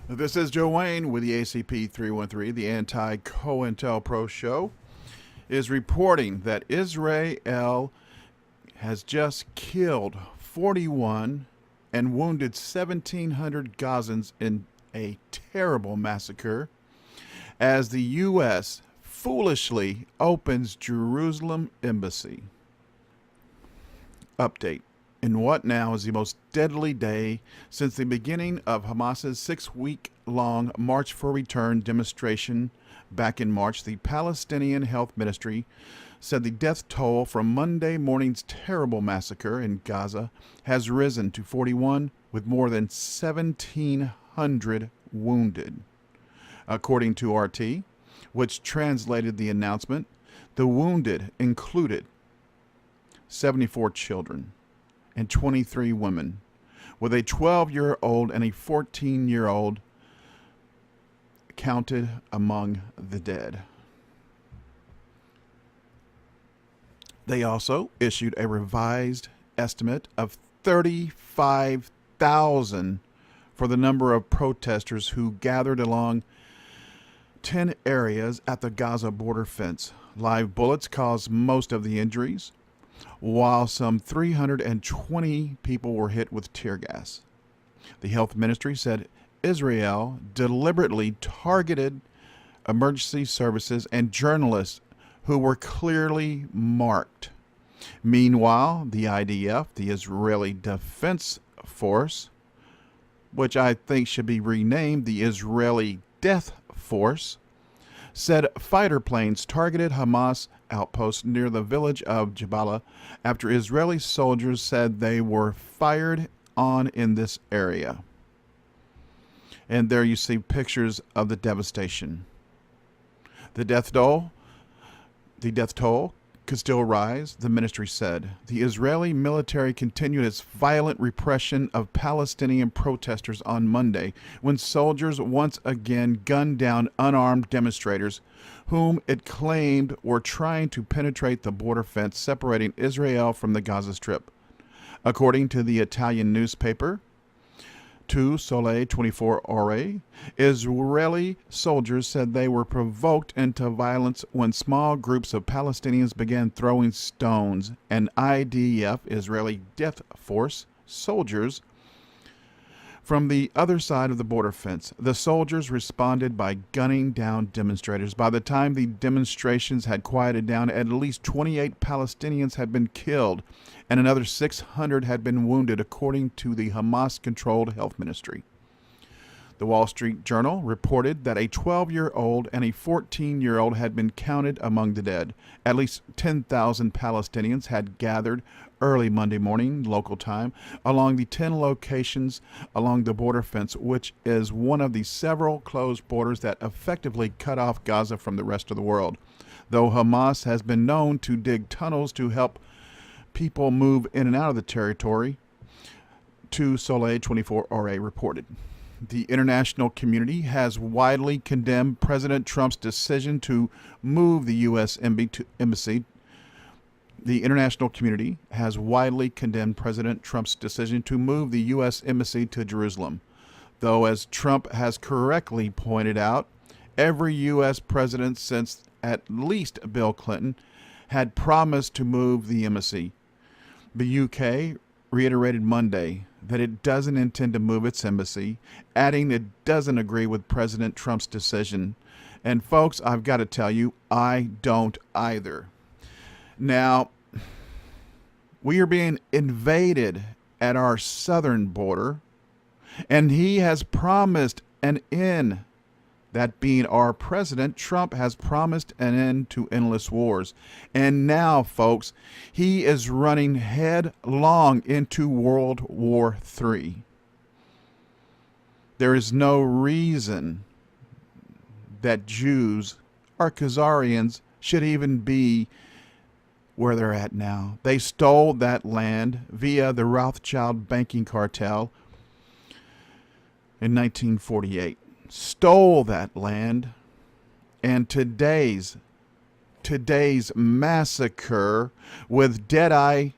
This is Joe Wayne with the ACP 313. The anti-COINTELPRO show is reporting that Israel has just killed 41 and wounded 1,700 Gazans in a terrible massacre as the U.S. foolishly opens Jerusalem embassy. Update. In what now is the most deadly day since the beginning of Hamas's 6-week-long March for Return demonstration back in March, the Palestinian Health Ministry said the death toll from Monday morning's terrible massacre in Gaza has risen to 41, with more than 1,700 wounded. According to RT, which translated the announcement, the wounded included 74 children and 23 women, with a 12-year-old and a 14-year-old counted among the dead. They also issued a revised estimate of 35,000 for the number of protesters who gathered along 10 areas at the Gaza border fence. Live bullets caused most of the injuries, while some 320 people were hit with tear gas. The health ministry said Israel deliberately targeted emergency services and journalists who were clearly marked. Meanwhile, the IDF, the Israeli Defense Force, which I think should be renamed the Israeli Death Force, said fighter planes targeted Hamas outposts near the village of Jabalah after Israeli soldiers said they were fired on in this area. And there you see pictures of the devastation. The death toll could still rise, the ministry said. The Israeli military continued its violent repression of Palestinian protesters on Monday when soldiers once again gunned down unarmed demonstrators whom it claimed were trying to penetrate the border fence separating Israel from the Gaza Strip. According to the Italian newspaper Tu Sole 24 Ore, Israeli soldiers said they were provoked into violence when small groups of Palestinians began throwing stones, and IDF, Israeli Death Force, soldiers from the other side of the border fence. The soldiers responded by gunning down demonstrators. By the time the demonstrations had quieted down, at least 28 Palestinians had been killed and another 600 had been wounded, according to the Hamas-controlled health ministry. The Wall Street Journal reported that a 12-year-old and a 14-year-old had been counted among the dead. At least 10,000 Palestinians had gathered early Monday morning, local time, along the 10 locations along the border fence, which is one of the several closed borders that effectively cut off Gaza from the rest of the world. Though Hamas has been known to dig tunnels to help people move in and out of the territory, Tu Sole 24 Ore reported. The international community has widely condemned President Trump's decision to move the U.S. embassy. The international community has widely condemned President Trump's decision to move the U.S. embassy to Jerusalem. Though, as Trump has correctly pointed out, every U.S. president since at least Bill Clinton had promised to move the embassy. The U.K. reiterated Monday that it doesn't intend to move its embassy, adding it doesn't agree with President Trump's decision. And folks, I've got to tell you, I don't either. Now, we are being invaded at our southern border, and he has promised an end. That being our president, Trump has promised an end to endless wars. And now, folks, he is running headlong into World War III. There is no reason that Jews or Khazarians should even be where they're at now. They stole that land via the Rothschild banking cartel in 1948. Stole that land, and today's massacre with Deadeye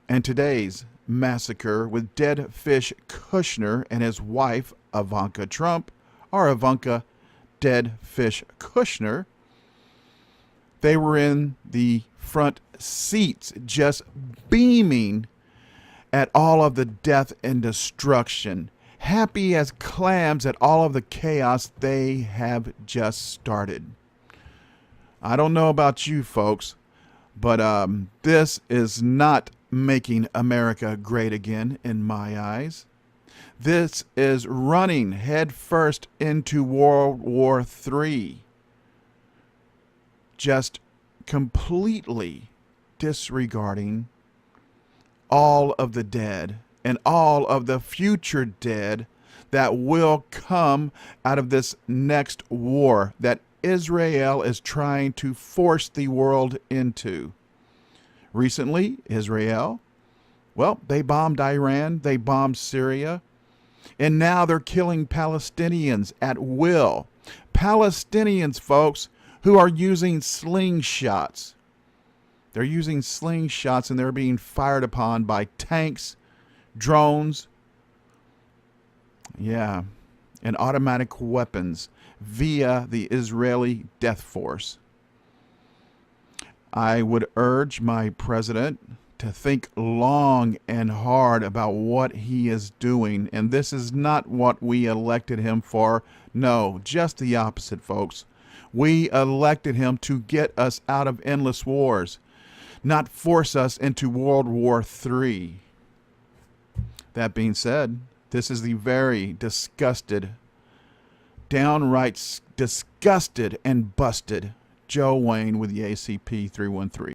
and today's massacre with dead fish Kushner and his wife, Ivanka Trump, or Ivanka Dead Fish Kushner. They were in the front seats just beaming at all of the death and destruction, happy as clams at all of the chaos they have just started. I don't know about you folks, but this is not making America great again in my eyes. This is running headfirst into World War III, just completely disregarding all of the dead and all of the future dead that will come out of this next war that Israel is trying to force the world into. Recently, Israel, well, they bombed Iran, they bombed Syria, and now they're killing Palestinians at will. Palestinians, folks, who are using slingshots. They're using slingshots and they're being fired upon by tanks, drones, and automatic weapons via the Israeli death force. I would urge my president to think long and hard about what he is doing. And this is not what we elected him for. No, just the opposite, folks. We elected him to get us out of endless wars, not force us into World War III. That being said, this is the very disgusted, downright disgusted and busted Joe Wayne with the ACP 313.